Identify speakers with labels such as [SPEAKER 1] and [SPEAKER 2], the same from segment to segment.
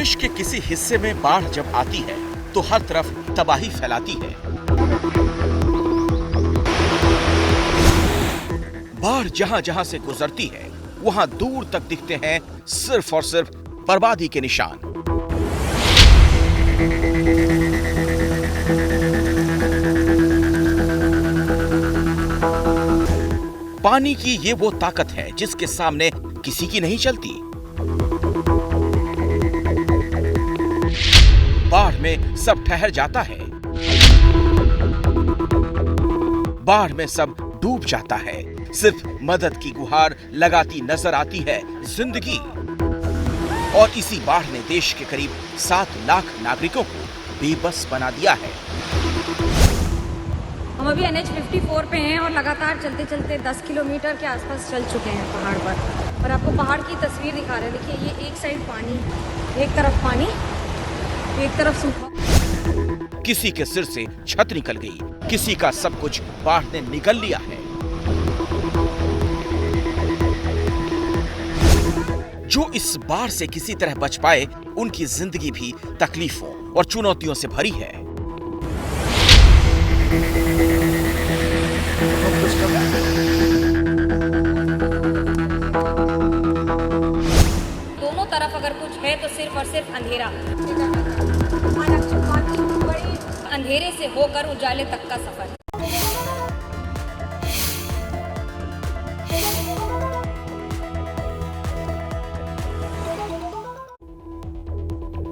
[SPEAKER 1] देश के किसी हिस्से में बाढ़ जब आती है तो हर तरफ तबाही फैलाती है। बाढ़ जहां जहां से गुजरती है वहां दूर तक दिखते हैं सिर्फ और सिर्फ बर्बादी के निशान। पानी की ये वो ताकत है जिसके सामने किसी की नहीं चलती। बाढ़ में सब ठहर जाता है, बाढ़ में सब डूब जाता है, सिर्फ मदद की गुहार लगाती नजर आती है जिंदगी। और इसी बाढ़ ने देश के करीब 7 लाख नागरिकों को बेबस बना दिया है।
[SPEAKER 2] हम अभी NH 54 पे हैं और लगातार चलते चलते 10 किलोमीटर के आसपास चल चुके हैं पहाड़ पर। और आपको पहाड़ की तस्वीर दिखा रहे हैं। देखिए, ये एक साइड पानी, एक तरफ पानी, एक तरफ सूखा।
[SPEAKER 1] किसी के सिर से छत निकल गई, किसी का सब कुछ बाढ़ ने निगल लिया है। जो इस बाढ़ से किसी तरह बच पाए, उनकी जिंदगी भी तकलीफों और चुनौतियों से भरी है।
[SPEAKER 2] दोनों तरफ अगर कुछ है तो सिर्फ और सिर्फ अंधेरा। अंधेरे से होकर उजाले तक का सफर।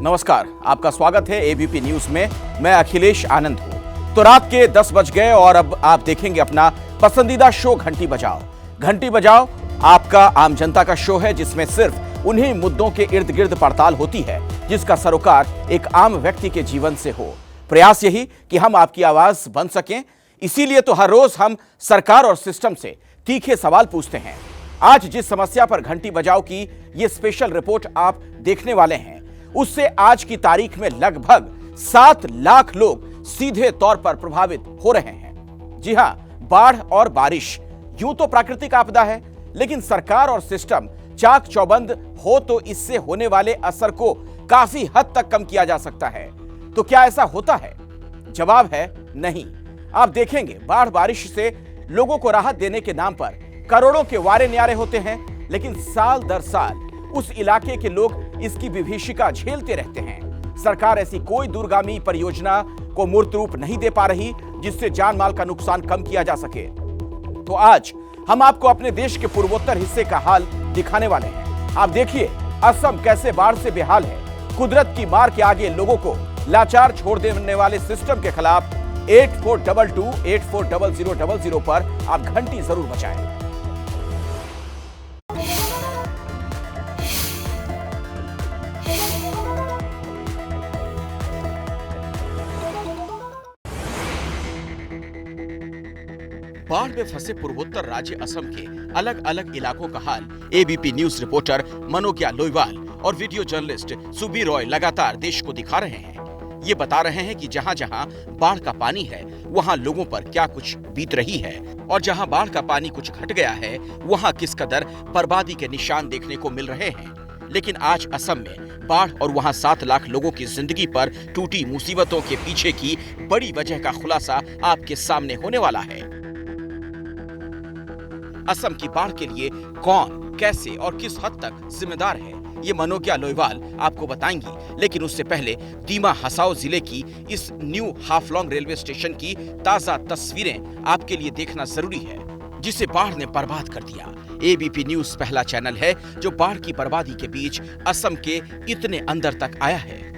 [SPEAKER 1] नमस्कार, आपका स्वागत है एबीपी न्यूज में। मैं अखिलेश आनंद हूं। तो रात के 10 बज गए और अब आप देखेंगे अपना पसंदीदा शो घंटी बजाओ। घंटी बजाओ आपका आम जनता का शो है जिसमें सिर्फ उन्हीं मुद्दों के इर्द गिर्द पड़ताल होती है जिसका सरोकार एक आम व्यक्ति के जीवन से हो। प्रयास यही कि हम आपकी आवाज बन सकें। इसीलिए तो हर रोज हम सरकार और सिस्टम से तीखे सवाल पूछते हैं। आज जिस समस्या पर घंटी बजाओ की ये स्पेशल रिपोर्ट आप देखने वाले हैं, उससे आज की तारीख में लगभग 7 लाख लोग सीधे तौर पर प्रभावित हो रहे हैं। जी हां, बाढ़ और बारिश यूं तो प्राकृतिक आपदा है, लेकिन सरकार और सिस्टम चाक चौबंद हो तो इससे होने वाले असर को काफी हद तक कम किया जा सकता है। तो क्या ऐसा होता है? जवाब है नहीं। आप देखेंगे, बाढ़ बारिश से लोगों को राहत देने के नाम पर करोड़ों के वारे न्यारे होते हैं, लेकिन साल दर साल उस इलाके के लोग इसकी विभीषिका झेलते रहते हैं। सरकार ऐसी कोई दूरगामी परियोजना को मूर्त रूप नहीं दे पा रही जिससे जान माल का नुकसान कम किया जा सके। तो आज हम आपको अपने देश के पूर्वोत्तर हिस्से का हाल दिखाने वाले हैं। आप देखिए असम कैसे बाढ़ से बेहाल है। कुदरत की मार के आगे लोगों को लाचार छोड़ देने वाले सिस्टम के खिलाफ 8422 840000 पर आप घंटी जरूर बजाएं। बाढ़ में फंसे पूर्वोत्तर राज्य असम के अलग अलग इलाकों का हाल ABP news reporter Manogya Loiwal और वीडियो जर्नलिस्ट सुबीर रॉय लगातार देश को दिखा रहे हैं। ये बता रहे हैं कि जहां जहां बाढ़ का पानी है वहां लोगों पर क्या कुछ बीत रही है, और जहां बाढ़ का पानी कुछ घट गया है वहां किस कदर बर्बादी के निशान देखने को मिल रहे हैं। लेकिन आज असम में बाढ़ और वहां 7 लाख लोगों की जिंदगी पर टूटी मुसीबतों के पीछे की बड़ी वजह का खुलासा आपके सामने होने वाला है। असम की बाढ़ के लिए कौन, कैसे और किस हद तक जिम्मेदार है, ये मनोज्ञा लोईवाल आपको बताएंगी। लेकिन उससे पहले दीमा हसाओ जिले की इस न्यू हाफलोंग रेलवे स्टेशन की ताजा तस्वीरें आपके लिए देखना जरूरी है, जिसे बाढ़ ने बर्बाद कर दिया। एबीपी न्यूज पहला चैनल है जो बाढ़ की बर्बादी के बीच असम के इतने अंदर तक आया है।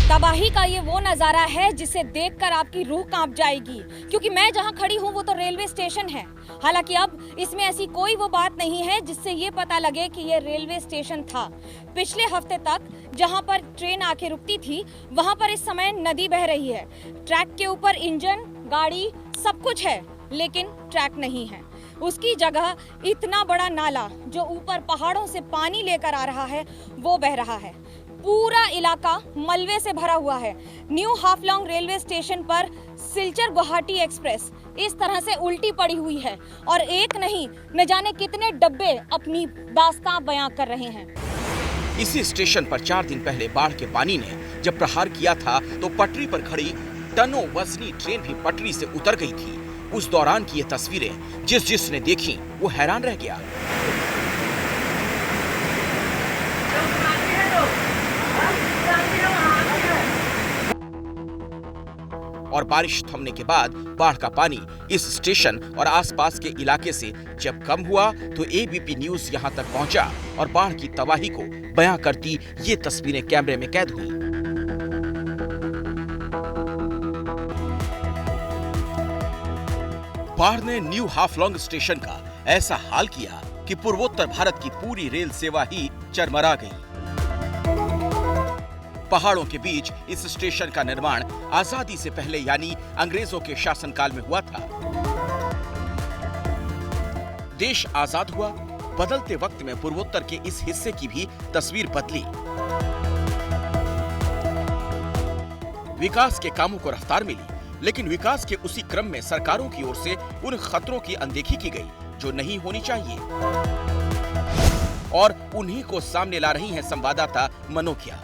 [SPEAKER 2] तबाही का ये वो नजारा है जिसे देखकर आपकी रूह कांप जाएगी, क्योंकि मैं जहां खड़ी हूं वो तो रेलवे स्टेशन है। हालांकि अब इसमें ऐसी कोई वो बात नहीं है जिससे ये पता लगे कि ये रेलवे स्टेशन था। पिछले हफ्ते तक जहां पर ट्रेन आके रुकती थी वहां पर इस समय नदी बह रही है। ट्रैक के ऊपर इंजन, गाड़ी सब कुछ है, लेकिन ट्रैक नहीं है। उसकी जगह इतना बड़ा नाला जो ऊपर पहाड़ों से पानी लेकर आ रहा है वो बह रहा है। पूरा इलाका मलबे से भरा हुआ है। न्यू हाफलोंग रेलवे स्टेशन पर सिलचर गुवाहाटी एक्सप्रेस इस तरह से उल्टी पड़ी हुई है और एक नहीं न जाने कितने डब्बे अपनी दास्तां बयां कर रहे हैं।
[SPEAKER 1] इसी स्टेशन पर 4 दिन पहले बाढ़ के पानी ने जब प्रहार किया था तो पटरी पर खड़ी टनों वजनी ट्रेन भी पटरी से उतर गई थी। उस दौरान की ये तस्वीरें जिसने देखी वो हैरान रह गया। और बारिश थमने के बाद बाढ़ का पानी इस स्टेशन और आसपास के इलाके से जब कम हुआ तो एबीपी न्यूज यहां तक पहुंचा और बाढ़ की तबाही को बयां करती ये तस्वीरें कैमरे में कैद हुई। बाढ़ ने न्यू हाफलोंग स्टेशन का ऐसा हाल किया कि पूर्वोत्तर भारत की पूरी रेल सेवा ही चरमरा गई। पहाड़ों के बीच इस स्टेशन का निर्माण आजादी से पहले यानी अंग्रेजों के शासनकाल में हुआ था। देश आजाद हुआ, बदलते वक्त में पूर्वोत्तर के इस हिस्से की भी तस्वीर बदली। विकास के कामों को रफ्तार मिली, लेकिन विकास के उसी क्रम में सरकारों की ओर से उन खतरों की अनदेखी की गई जो नहीं होनी चाहिए, और उन्हीं को सामने ला रही हैं संवाददाता मनोकिया।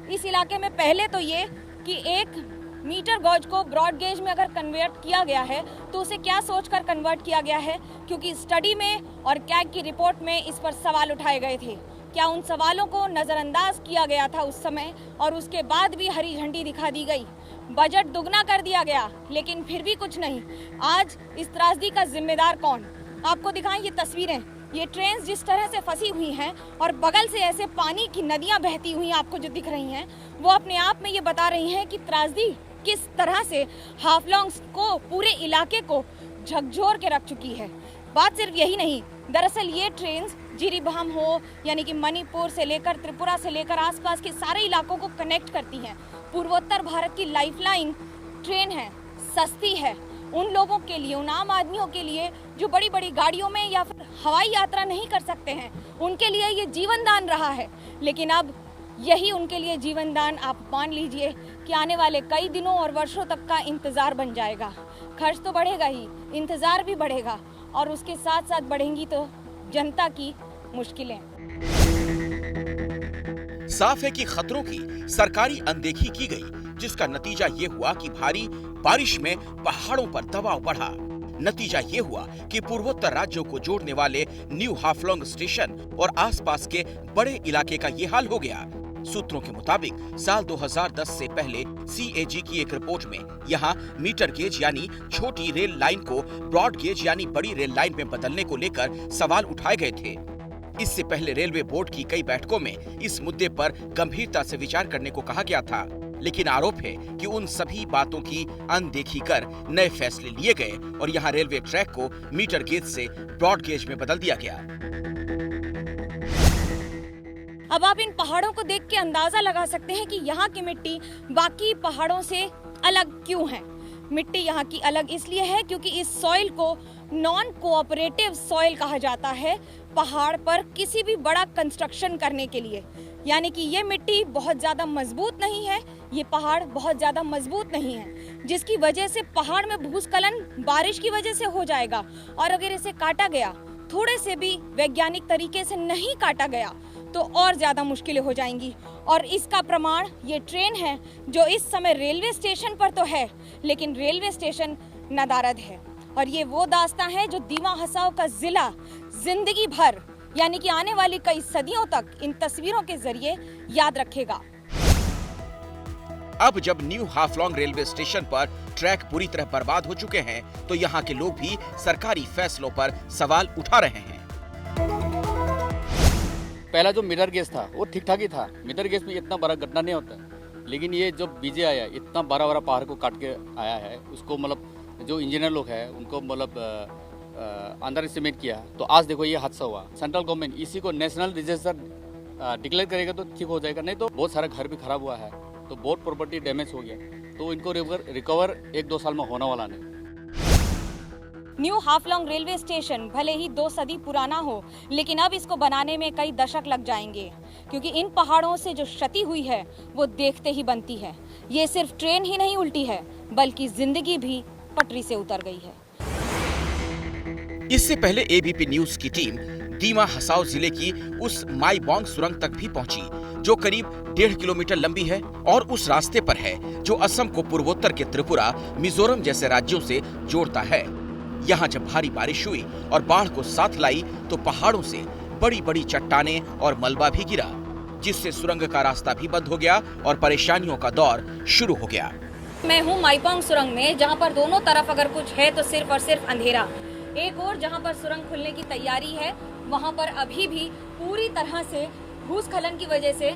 [SPEAKER 2] इस इलाके में पहले तो ये कि 1 मीटर गॉज को ब्रॉड गेज में अगर कन्वर्ट किया गया है तो उसे क्या सोचकर कन्वर्ट किया गया है, क्योंकि स्टडी में और कैग की रिपोर्ट में इस पर सवाल उठाए गए थे। क्या उन सवालों को नजरअंदाज किया गया था उस समय और उसके बाद भी हरी झंडी दिखा दी गई? बजट दुगना कर दिया गया लेकिन फिर भी कुछ नहीं। आज इस त्रासदी का जिम्मेदार कौन? आपको दिखाएं ये तस्वीरें। ये ट्रेन जिस तरह से फंसी हुई हैं और बगल से ऐसे पानी की नदियां बहती हुई आपको जो दिख रही हैं, वो अपने आप में ये बता रही हैं कि त्रासदी किस तरह से हाफलोंग को, पूरे इलाके को झकझोर के रख चुकी है। बात सिर्फ यही नहीं, दरअसल ये ट्रेन जिरीबाम हो यानी कि मणिपुर से लेकर त्रिपुरा से लेकर आसपास के सारे इलाकों को कनेक्ट करती हैं। पूर्वोत्तर भारत की लाइफलाइन ट्रेन है, सस्ती है उन लोगों के लिए, उन आम आदमियों के लिए जो बड़ी बड़ी गाड़ियों में या फिर हवाई यात्रा नहीं कर सकते हैं, उनके लिए ये जीवन दान रहा है। लेकिन अब यही उनके लिए जीवन दान आप मान लीजिए कि आने वाले कई दिनों और वर्षों तक का इंतजार बन जाएगा। खर्च तो बढ़ेगा ही, इंतजार भी बढ़ेगा और उसके साथ साथ बढ़ेंगी तो जनता की मुश्किलें।
[SPEAKER 1] साफ है कि खतरों की सरकारी अनदेखी की गई, जिसका नतीजा ये हुआ कि भारी बारिश में पहाड़ों पर दबाव बढ़ा। नतीजा ये हुआ कि पूर्वोत्तर राज्यों को जोड़ने वाले न्यू हाफलोंग स्टेशन और आसपास के बड़े इलाके का ये हाल हो गया। सूत्रों के मुताबिक साल 2010 से पहले CAG की एक रिपोर्ट में यहाँ मीटर गेज यानी छोटी रेल लाइन को ब्रॉड गेज यानी बड़ी रेल लाइन में बदलने को लेकर सवाल उठाए गए थे। इससे पहले रेलवे बोर्ड की कई बैठकों में इस मुद्दे पर गंभीरता से विचार करने को कहा गया था, लेकिन आरोप है कि उन सभी बातों की अनदेखी कर नए फैसले लिए गए और यहाँ रेलवे ट्रैक को मीटर गेज से ब्रॉड गेज में बदल दिया गया।
[SPEAKER 2] अब आप इन पहाड़ों को देख के अंदाजा लगा सकते हैं कि यहाँ की मिट्टी बाकी पहाड़ों से अलग क्यों है। मिट्टी यहाँ की अलग इसलिए है क्योंकि इस सॉइल को नॉन कोऑपरेटिव सॉइल कहा जाता है पहाड़ पर किसी भी बड़ा कंस्ट्रक्शन करने के लिए। यानी कि ये मिट्टी बहुत ज्यादा मजबूत नहीं है, ये पहाड़ बहुत ज्यादा मजबूत नहीं है, जिसकी वजह से पहाड़ में भूस्खलन बारिश की वजह से हो जाएगा। और अगर इसे काटा गया, थोड़े से भी वैज्ञानिक तरीके से नहीं काटा गया तो और ज्यादा मुश्किलें हो जाएंगी। और इसका प्रमाण ये ट्रेन है जो इस समय रेलवे स्टेशन पर तो है, लेकिन रेलवे स्टेशन नदारद है। और ये वो दास्तां है जो दीवा हसाव का जिला जिंदगी भर यानी कि आने वाली कई सदियों तक इन तस्वीरों के जरिए याद रखेगा।
[SPEAKER 1] अब जब न्यू हाफलोंग रेलवे स्टेशन पर ट्रैक पूरी तरह बर्बाद हो चुके हैं तो यहाँ के लोग भी सरकारी फैसलों पर सवाल उठा रहे हैं।
[SPEAKER 3] पहला जो मीटर गेज था वो ठीक ठाक ही था, मीटर गेज में इतना बड़ा घटना नहीं होता। लेकिन ये जो बीजे आया, इतना बड़ा बड़ा पहाड़ को काट के आया है, उसको मतलब जो इंजीनियर लोग हैं उनको मतलब अंडर एस्टिमेट किया, तो आज देखो ये हादसा हुआ। सेंट्रल गवर्नमेंट इसी को नेशनल डिजास्टर डिक्लेयर करेगा तो ठीक हो जाएगा, नहीं तो बहुत सारा घर भी खराब हुआ है, तो बहुत प्रॉपर्टी डैमेज हो गया, तो इनको रिकवर 1-2 साल में होने वाला नहीं।
[SPEAKER 2] न्यू हाफलोंग रेलवे स्टेशन भले ही 2 सदी पुराना हो, लेकिन अब इसको बनाने में कई दशक लग जाएंगे, क्योंकि इन पहाड़ों से जो क्षति हुई है वो देखते ही बनती है। ये सिर्फ ट्रेन ही नहीं उल्टी है, बल्कि जिंदगी भी पटरी से उतर गई है।
[SPEAKER 1] इससे पहले एबीपी न्यूज की टीम दीमा हसाओ जिले की उस माईबोंग सुरंग तक भी पहुंची, जो करीब 1.5 किलोमीटर लंबी है और उस रास्ते पर है जो असम को पूर्वोत्तर के त्रिपुरा, मिजोरम जैसे राज्यों से जोड़ता है। यहाँ जब भारी बारिश हुई और बाढ़ को साथ लाई तो पहाड़ों से बड़ी बड़ी चट्टानें और मलबा भी गिरा, जिससे सुरंग का रास्ता भी बंद हो गया और परेशानियों का दौर शुरू हो गया।
[SPEAKER 2] मैं हूँ माईबोंग सुरंग में, जहाँ पर दोनों तरफ अगर कुछ है तो सिर्फ और सिर्फ अंधेरा। एक और जहाँ पर सुरंग खुलने की तैयारी है, वहाँ पर अभी भी पूरी तरह से भूस्खलन की वजह से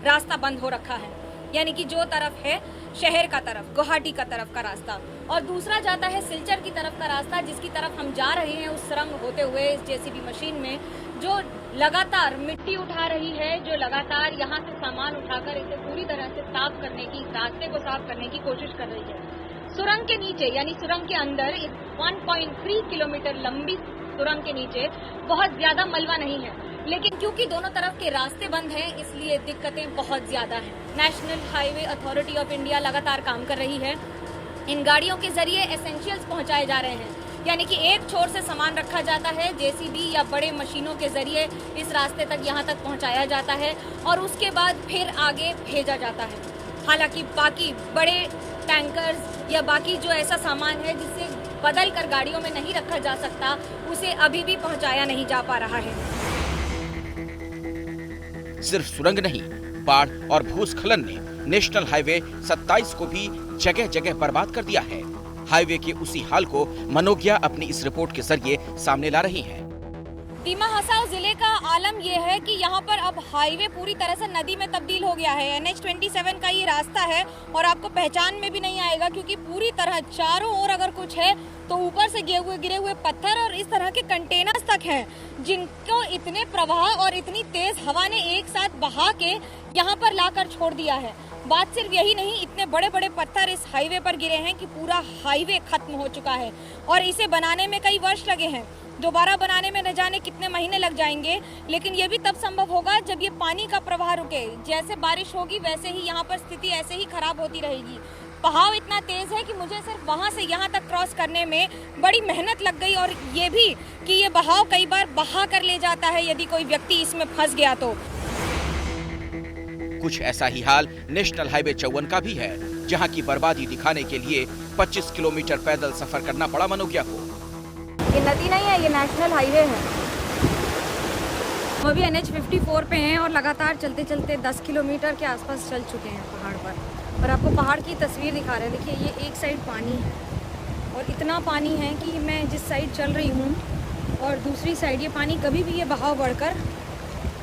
[SPEAKER 2] रास्ता बंद हो रखा है। यानी कि जो तरफ है शहर का तरफ, गुवाहाटी का तरफ का रास्ता, और दूसरा जाता है सिलचर की तरफ का रास्ता, जिसकी तरफ हम जा रहे हैं उस सुरंग होते हुए इस जेसीबी मशीन में, जो लगातार मिट्टी उठा रही है, जो लगातार यहाँ से सामान उठाकर इसे पूरी तरह से साफ करने की, रास्ते को साफ करने की कोशिश कर रही है। सुरंग के नीचे यानी सुरंग के अंदर इस 1.3 किलोमीटर लंबी सुरंग के नीचे बहुत ज्यादा मलबा नहीं है, लेकिन क्योंकि दोनों तरफ के रास्ते बंद हैं इसलिए दिक्कतें बहुत ज्यादा हैं। National highway authority of India लगातार काम कर रही है। इन गाड़ियों के जरिए एसेंशियल्स पहुंचाए जा रहे हैं, यानी कि एक छोर से सामान रखा जाता है, जेसीबी या बड़े मशीनों के जरिए इस रास्ते तक यहाँ तक पहुंचाया जाता है और उसके बाद फिर आगे भेजा जाता है। हालांकि बाकी बड़े टैंकर्स या बाकी जो ऐसा सामान है जिसे बदल कर गाड़ियों में नहीं रखा जा सकता, उसे अभी भी पहुंचाया नहीं जा पा रहा है।
[SPEAKER 1] सिर्फ सुरंग नहीं, बाढ़ और भूस्खलन ने नेशनल हाईवे 27 को भी जगह जगह बर्बाद कर दिया है। हाईवे के उसी हाल को मनोज्ञा अपनी इस रिपोर्ट के जरिए सामने ला रही हैं।
[SPEAKER 2] दीमा हसाओ जिले का आलम यह है कि यहाँ पर अब हाईवे पूरी तरह से नदी में तब्दील हो गया है। NH27 का ये रास्ता है और आपको पहचान में भी नहीं आएगा, क्योंकि पूरी तरह चारों ओर अगर कुछ है तो ऊपर से गिरे हुए पत्थर और इस तरह के कंटेनर्स तक हैं, जिनको इतने प्रवाह और इतनी तेज हवा ने एक साथ बहा के यहाँ पर लाकर छोड़ दिया है। बात सिर्फ यही नहीं, इतने बड़े बड़े पत्थर इस हाईवे पर गिरे हैं कि पूरा हाईवे खत्म हो चुका है और इसे बनाने में कई वर्ष लगे हैं। दोबारा बनाने में न जाने कितने महीने लग जाएंगे, लेकिन ये भी तब संभव होगा जब ये पानी का प्रवाह रुके। जैसे बारिश होगी वैसे ही यहाँ पर स्थिति ऐसे ही खराब होती रहेगी। बहाव इतना तेज है कि मुझे सिर्फ वहाँ से यहाँ तक क्रॉस करने में बड़ी मेहनत लग गई, और ये भी कि ये बहाव कई बार बहा कर ले जाता है यदि कोई व्यक्ति इसमें फंस गया तो।
[SPEAKER 1] कुछ ऐसा ही हाल नेशनल हाईवे 54 का भी है, जहां की बर्बादी दिखाने के लिए 25 किलोमीटर पैदल सफर करना पड़ा मनोज्ञा को।
[SPEAKER 2] ये नदी नहीं है, ये नेशनल हाईवे है। हम अभी NH54 पे हैं और लगातार चलते चलते 10 किलोमीटर के आसपास चल चुके हैं पहाड़ पर। और आपको पहाड़ की तस्वीर दिखा रहे हैं। देखिए, ये एक साइड पानी है और इतना पानी है कि मैं जिस साइड चल रही हूँ और दूसरी साइड ये पानी कभी भी ये बहाव बढ़कर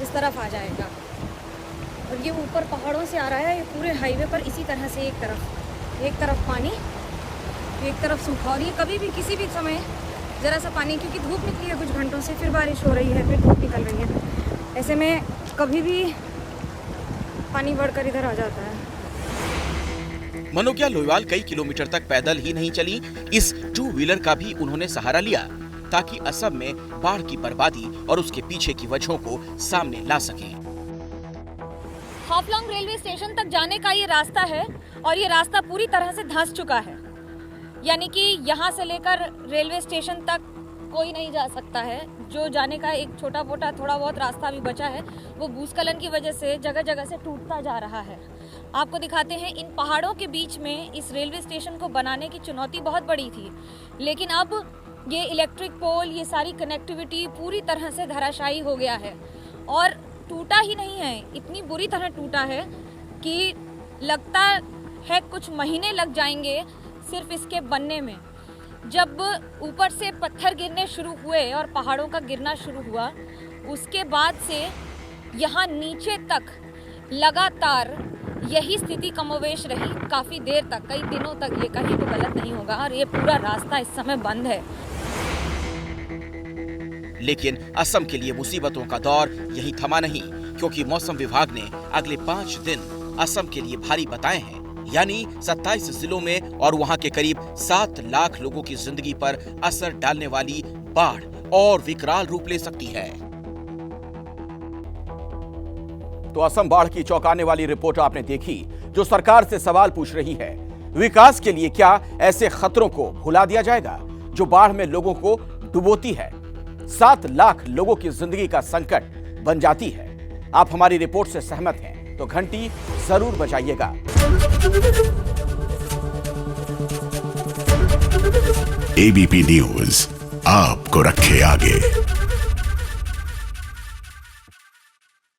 [SPEAKER 2] इस तरफ आ जाएगा। और ये ऊपर पहाड़ों से आ रहा है, ये पूरे हाईवे पर इसी तरह से एक तरफ पानी, एक तरफ सूखा। और ये कभी भी किसी भी समय ज़रा सा पानी, क्योंकि धूप निकली है कुछ घंटों से, फिर बारिश हो रही है, फिर धूप निकल रही है, ऐसे में कभी भी पानी बढ़कर इधर आ जाता है।
[SPEAKER 1] मनोज्ञा लोहिवाल कई किलोमीटर तक पैदल ही नहीं चली, इस 2 व्हीलर का भी उन्होंने सहारा लिया ताकि असम में बाढ़ की बर्बादी और उसके पीछे की वजहों को सामने ला सकें।
[SPEAKER 2] हाफलोंग रेलवे स्टेशन तक जाने का ये रास्ता है और ये रास्ता पूरी तरह से धंस चुका है, यानी कि यहाँ से लेकर रेलवे स्टेशन तक कोई नहीं जा सकता है। जो जाने का एक छोटा मोटा थोड़ा बहुत रास्ता भी बचा है वो भूस्खलन की वजह से जगह जगह से टूटता जा रहा है। आपको दिखाते हैं, इन पहाड़ों के बीच में इस रेलवे स्टेशन को बनाने की चुनौती बहुत बड़ी थी, लेकिन अब ये इलेक्ट्रिक पोल, ये सारी कनेक्टिविटी पूरी तरह से धराशायी हो गया है। और टूटा ही नहीं है, इतनी बुरी तरह टूटा है कि लगता है कुछ महीने लग जाएंगे सिर्फ इसके बनने में। जब ऊपर से पत्थर गिरने शुरू हुए और पहाड़ों का गिरना शुरू हुआ, उसके बाद से यहाँ नीचे तक लगातार यही स्थिति कमोवेश रही काफ़ी देर तक, कई दिनों तक। ये कहीं तो गलत नहीं होगा और ये पूरा रास्ता इस समय बंद है।
[SPEAKER 1] लेकिन असम के लिए मुसीबतों का दौर यही थमा नहीं, क्योंकि मौसम विभाग ने अगले 5 दिन असम के लिए भारी बताए हैं, यानी 27 जिलों में और वहां के करीब 7 लाख लोगों की जिंदगी पर असर डालने वाली बाढ़ और विकराल रूप ले सकती है। तो असम बाढ़ की चौंकाने वाली रिपोर्ट आपने देखी, जो सरकार से सवाल पूछ रही है, विकास के लिए क्या ऐसे खतरों को भुला दिया जाएगा जो बाढ़ में लोगों को डुबोती है? 7 लाख लोगों की जिंदगी का संकट बन जाती है। आप हमारी रिपोर्ट से सहमत हैं तो घंटी जरूर बजाइएगा।
[SPEAKER 4] एबीपी न्यूज आपको रखे आगे।